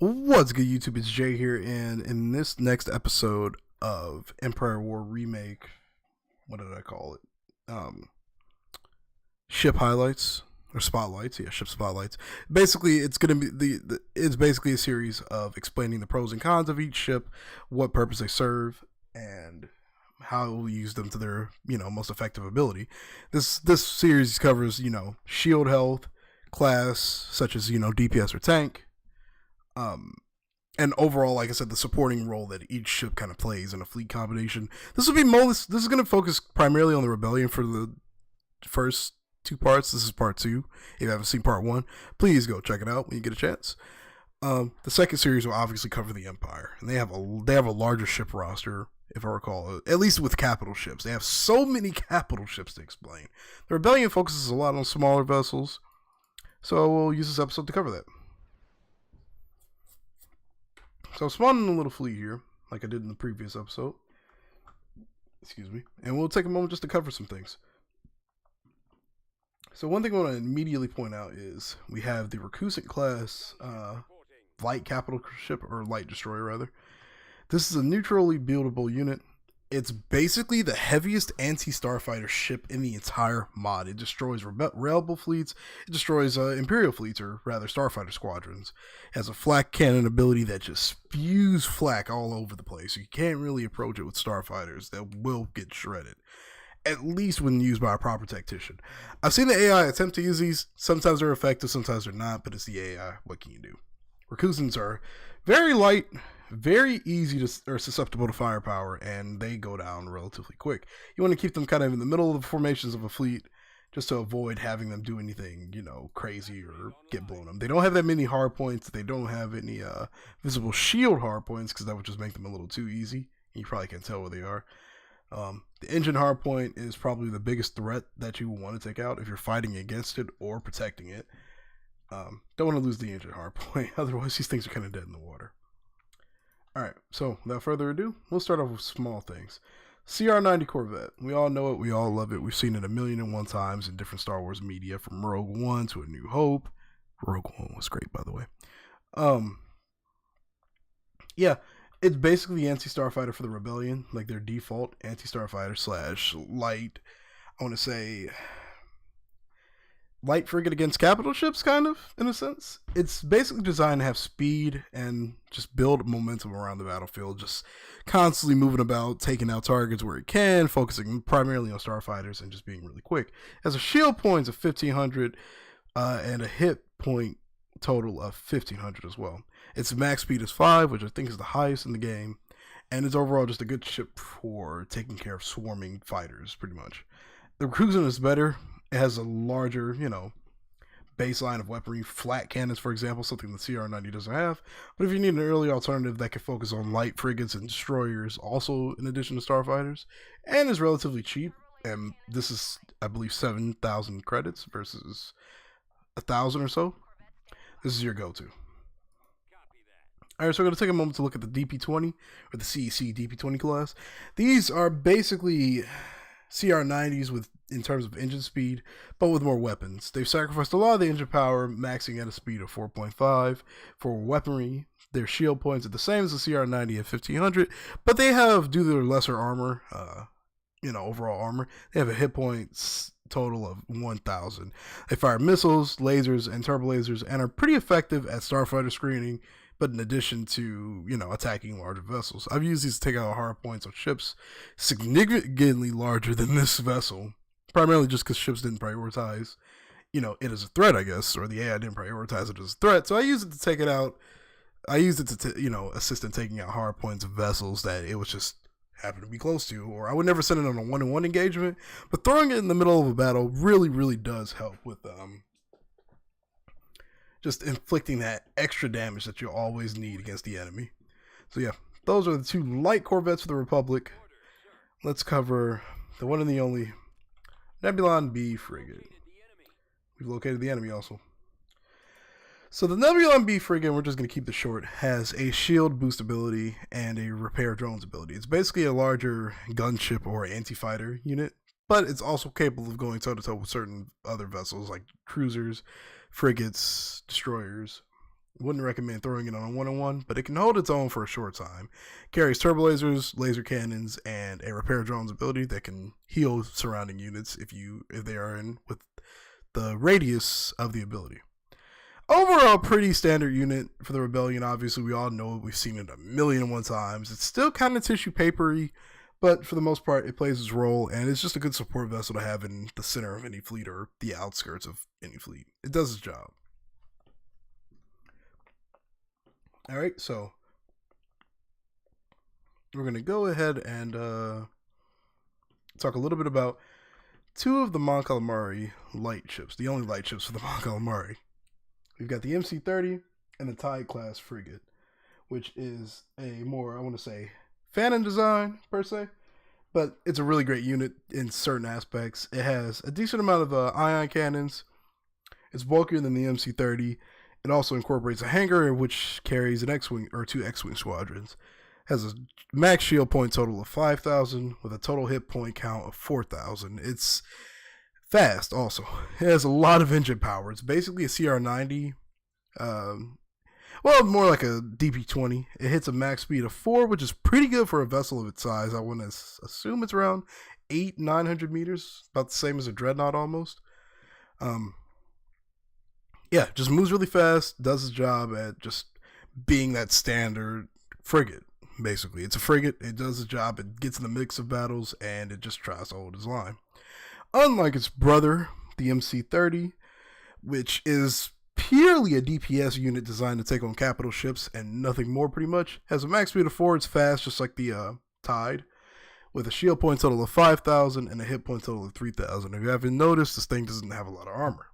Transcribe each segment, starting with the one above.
What's good, YouTube? It's Jay here, and in this next episode of Empire War Remake, what did I call it? Ship highlights or spotlights? Yeah, ship spotlights. Basically, it's gonna be it's basically a series of explaining the pros and cons of each ship, what purpose they serve, and how we'll use them to their most effective ability. This series covers shield health, class such as DPS or tank. Um, and overall, like I said, the supporting role that each ship kind of plays in a fleet combination. This is going to focus primarily on the rebellion for the first two parts. This is part two. If you haven't seen part one, please go check it out when you get a chance. The second series will obviously cover the Empire, and they have a larger ship roster, if I recall, at least with capital ships. They have so many capital ships to explain. The rebellion focuses a lot on smaller vessels, so we'll use this episode to cover that. So I'm spawning a little fleet here, like I did in the previous episode. Excuse me. And we'll take a moment just to cover some things. So one thing I want to immediately point out is we have the Recusant class light capital ship, or light destroyer rather. This is a neutrally buildable unit. It's basically the heaviest anti-starfighter ship in the entire mod. It destroys rebel fleets. It destroys Imperial fleets, or rather starfighter squadrons. It has a flak cannon ability that just spews flak all over the place. You can't really approach it with starfighters. That will get shredded, at least when used by a proper tactician. I've seen the AI attempt to use these. Sometimes they're effective, sometimes they're not, but it's the AI. What can you do? Recusants are very light, very easy to, or susceptible to firepower, and they go down relatively quick. You want to keep them kind of in the middle of the formations of a fleet, just to avoid having them do anything, crazy or get blown up. They don't have that many hard points. They don't have any visible shield hard points, because that would just make them a little too easy. You probably can't tell where they are. The engine hard point is probably the biggest threat that you want to take out if you're fighting against it or protecting it. Don't want to lose the engine hard point, otherwise these things are kind of dead in the water. Alright, so without further ado, we'll start off with small things. CR-90 Corvette. We all know it, we all love it. We've seen it 1,000,001 times in different Star Wars media, from Rogue One to A New Hope. Rogue One was great, by the way. Yeah, it's basically the anti-starfighter for the Rebellion, like their default anti-starfighter slash light, I want to say, light frigate against capital ships, kind of, in a sense. It's basically designed to have speed and just build momentum around the battlefield, just constantly moving about, taking out targets where it can, focusing primarily on starfighters, and just being really quick. It has a shield points of 1,500 and a hit point total of 1,500 as well. Its max speed is 5, which I think is the highest in the game, and it's overall just a good ship for taking care of swarming fighters, pretty much. The Recusant is better. It has a larger, baseline of weaponry, flat cannons, for example, something the CR-90 doesn't have. But if you need an early alternative that can focus on light frigates and destroyers, also in addition to starfighters, and is relatively cheap, and this is, I believe, 7,000 credits versus 1,000 or so, this is your go-to. Alright, so we're going to take a moment to look at the DP-20, or the CEC DP-20 class. These are basically CR-90s in terms of engine speed, but with more weapons. They've sacrificed a lot of the engine power, maxing at a speed of 4.5 for weaponry. Their shield points are the same as the CR-90 at 1,500, but they have, due to their lesser armor, overall armor, they have a hit points total of 1,000. They fire missiles, lasers, and turbo lasers, and are pretty effective at starfighter screening, but in addition to, attacking larger vessels. I've used these to take out hard points on ships significantly larger than this vessel, primarily just because ships didn't prioritize, it as a threat, I guess, or the AI didn't prioritize it as a threat. So I used it to take it out. I used it to, assist in taking out hard points of vessels that it was just happened to be close to, or I would never send it on a one-on-one engagement, but throwing it in the middle of a battle really, really does help with, just inflicting that extra damage that you'll always need against the enemy. So yeah, those are the two light corvettes for the Republic. Let's cover the one and the only Nebulon B frigate. We've located the enemy also. So the Nebulon B frigate, we're just going to keep this short, has a shield boost ability and a repair drones ability. It's basically a larger gunship or anti-fighter unit, but it's also capable of going toe-to-toe with certain other vessels like cruisers, frigates, destroyers, Wouldn't recommend throwing it on a one-on-one, but it can hold its own for a short time. Carries turbo lasers, laser cannons, and a repair drone's ability that can heal surrounding units if they are in with the radius of the ability. Overall, pretty standard unit for the Rebellion. Obviously, we all know it. We've seen it 1,000,001 times. It's still kind of tissue papery, but for the most part, it plays its role, and it's just a good support vessel to have in the center of any fleet or the outskirts of any fleet. It does its job. All right, so we're going to go ahead and talk a little bit about two of the Mon Calamari light ships, the only light ships for the Mon Calamari. We've got the MC-30 and the Tide class frigate, which is a more, I want to say, Phantom design per se, but it's a really great unit in certain aspects. It has a decent amount of ion cannons. It's bulkier than the MC-30. It also incorporates a hangar which carries an X-Wing or 2 X-Wing squadrons. Has a max shield point total of 5,000 with a total hit point count of 4,000. It's fast also. It has a lot of engine power. It's basically a CR-90. Well, more like a DP-20. It hits a max speed of 4, which is pretty good for a vessel of its size. I want to assume it's around 900 meters. About the same as a Dreadnought almost. Yeah, just moves really fast, does its job at just being that standard frigate, basically. It's a frigate, it does its job, it gets in the mix of battles, and it just tries to hold its line. Unlike its brother, the MC-30, which is purely a DPS unit designed to take on capital ships and nothing more pretty much, has a max speed of 4, it's fast just like the Tide, with a shield point total of 5,000 and a hit point total of 3,000. If you haven't noticed, this thing doesn't have a lot of armor.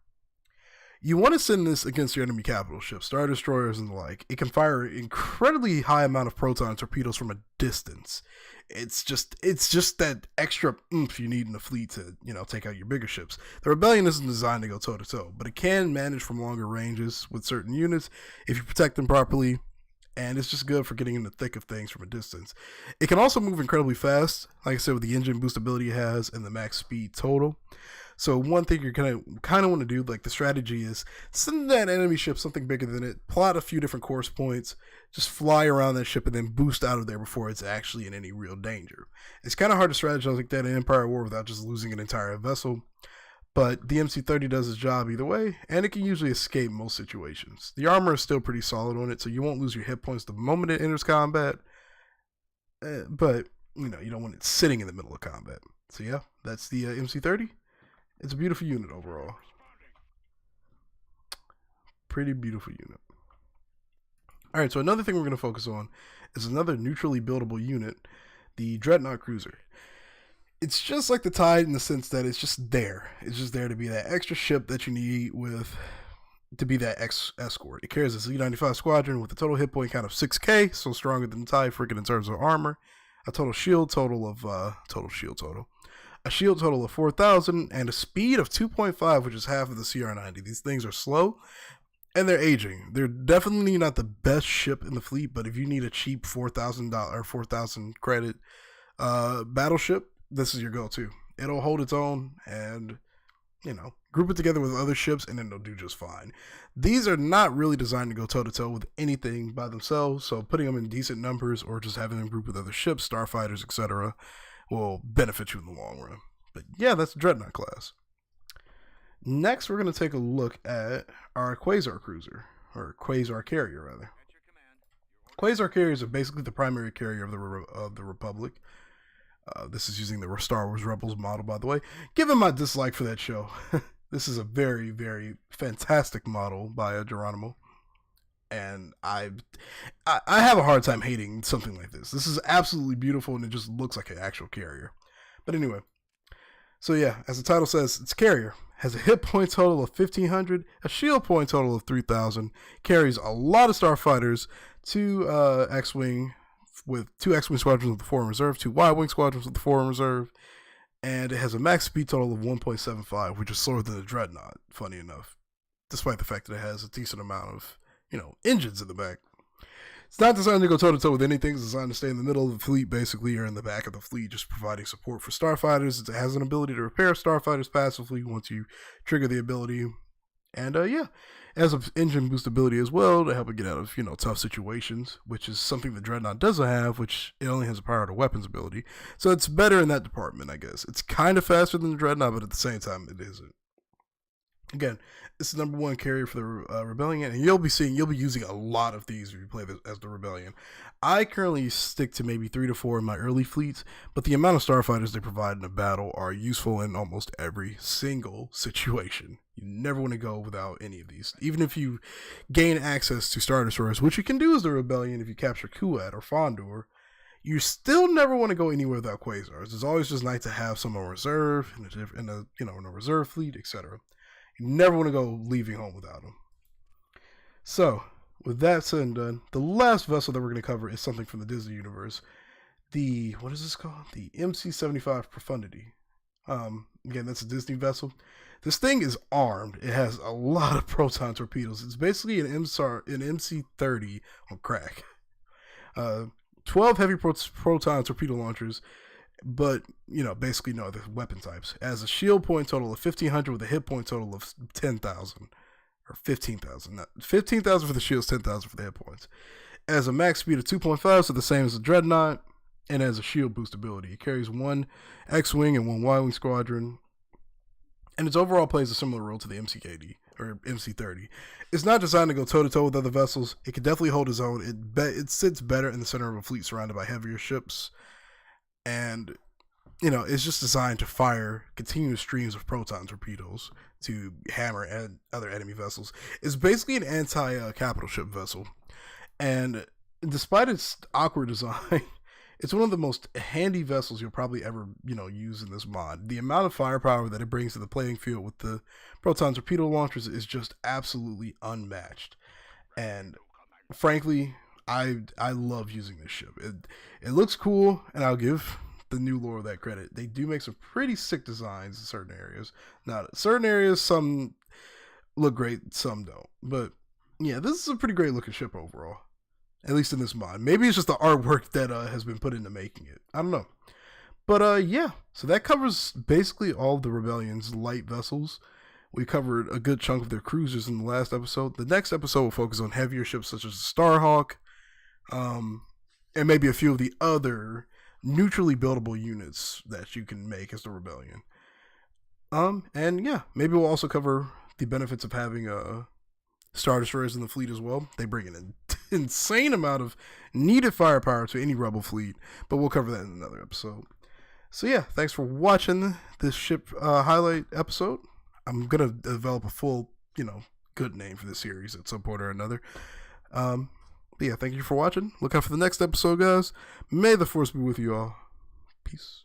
You want to send this against your enemy capital ships, Star Destroyers and the like. It can fire an incredibly high amount of proton torpedoes from a distance. It's just that extra oomph you need in the fleet to, take out your bigger ships. The Rebellion isn't designed to go toe-to-toe, but it can manage from longer ranges with certain units if you protect them properly, and it's just good for getting in the thick of things from a distance. It can also move incredibly fast, like I said, with the engine boost ability it has and the max speed total. So one thing you're kind of want to do, like the strategy is send that enemy ship something bigger than it, plot a few different course points, just fly around that ship and then boost out of there before it's actually in any real danger. It's kind of hard to strategize like that in Empire War without just losing an entire vessel, but the MC-30 does its job either way, and it can usually escape most situations. The armor is still pretty solid on it, so you won't lose your hit points the moment it enters combat, but you don't want it sitting in the middle of combat. So yeah, that's the MC-30. It's a beautiful unit overall. Pretty beautiful unit. Alright, so another thing we're going to focus on is another neutrally buildable unit, the Dreadnought Cruiser. It's just like the Tide in the sense that it's just there. It's just there to be that extra ship that you need to be that escort. It carries a Z-95 squadron with a total hit point count of 6k, so stronger than the Tide frigate in terms of armor. A total shield total of a shield total of 4,000 and a speed of 2.5, which is half of the CR-90. These things are slow and they're aging. They're definitely not the best ship in the fleet, but if you need a cheap $4,000 or 4,000 credit battleship, this is your go-to. It'll hold its own and group it together with other ships and then they'll do just fine. These are not really designed to go toe-to-toe with anything by themselves, so putting them in decent numbers or just having them group with other ships, starfighters, etc., will benefit you in the long run. But yeah, that's the Dreadnought class. Next, we're going to take a look at our Quasar cruiser, or Quasar carrier, rather. Quasar carriers are basically the primary carrier of the Republic. This is using the Star Wars Rebels model, by the way. Given my dislike for that show, this is a very, very fantastic model by Geronimo. And I have a hard time hating something like this. This is absolutely beautiful, and it just looks like an actual carrier. But anyway, so yeah, as the title says, it's carrier. Has a hit point total of 1,500, a shield point total of 3,000, carries a lot of starfighters, 2 X-Wing squadrons with the 4 in reserve, 2 Y-Wing squadrons with the 4 in reserve, and it has a max speed total of 1.75, which is slower than the Dreadnought, funny enough, despite the fact that it has a decent amount of engines in the back. It's not designed to go toe-to-toe with anything. It's designed to stay in the middle of the fleet, basically, or in the back of the fleet, just providing support for starfighters. It has an ability to repair starfighters passively once you trigger the ability. And yeah, as of engine boostability as well to help it get out of tough situations, which is something the Dreadnought doesn't have, which it only has a power to weapons ability. So it's better in that department, I guess. It's kind of faster than the Dreadnought, but at the same time, it isn't. Again, it's the number one carrier for the Rebellion, and you'll be using a lot of these if you play this as the Rebellion. I currently stick to maybe 3 to 4 in my early fleets, but the amount of starfighters they provide in a battle are useful in almost every single situation. You never want to go without any of these. Even if you gain access to Star Destroyers, which you can do as the Rebellion if you capture Kuat or Fondor, you still never want to go anywhere without Quasars. It's always just nice to have some on reserve in a reserve fleet, etc. You never want to go leaving home without them. So, with that said and done, the last vessel that we're going to cover is something from the Disney universe. What is this called? The MC-75 Profundity. Again, that's a Disney vessel. This thing is armed. It has a lot of proton torpedoes. It's basically an MC-30 on crack. 12 heavy proton torpedo launchers, but basically no other weapon types. It has a shield point total of 1,500 with a hit point total of 10,000 or 15,000. 15,000 for the shields, 10,000 for the hit points. It has a max speed of 2.5, so the same as the Dreadnought, and has a shield boost ability. It carries 1 X-wing and 1 Y-wing squadron, and its overall plays a similar role to the MCKD or MC-30. It's not designed to go toe-to-toe with other vessels. It can definitely hold its own. It sits better in the center of a fleet surrounded by heavier ships. And, it's just designed to fire continuous streams of proton torpedoes to hammer at other enemy vessels. It's basically an anti-capital ship vessel. And despite its awkward design, it's one of the most handy vessels you'll probably ever, use in this mod. The amount of firepower that it brings to the playing field with the proton torpedo launchers is just absolutely unmatched. And frankly, I love using this ship. It looks cool, and I'll give the new lore that credit. They do make some pretty sick designs in certain areas. Now, certain areas, some look great, some don't. But yeah, this is a pretty great looking ship overall. At least in this mod. Maybe it's just the artwork that has been put into making it. I don't know. But yeah, so that covers basically all of the Rebellion's light vessels. We covered a good chunk of their cruisers in the last episode. The next episode will focus on heavier ships such as the Starhawk, and maybe a few of the other neutrally buildable units that you can make as the Rebellion. And yeah, maybe we'll also cover the benefits of having Star Destroyers in the fleet as well. They bring an insane amount of needed firepower to any Rebel fleet, but we'll cover that in another episode. So yeah, thanks for watching this ship highlight episode. I'm gonna develop a full, good name for this series at some point or another. But yeah, thank you for watching. Look out for the next episode, guys. May the Force be with you all. Peace.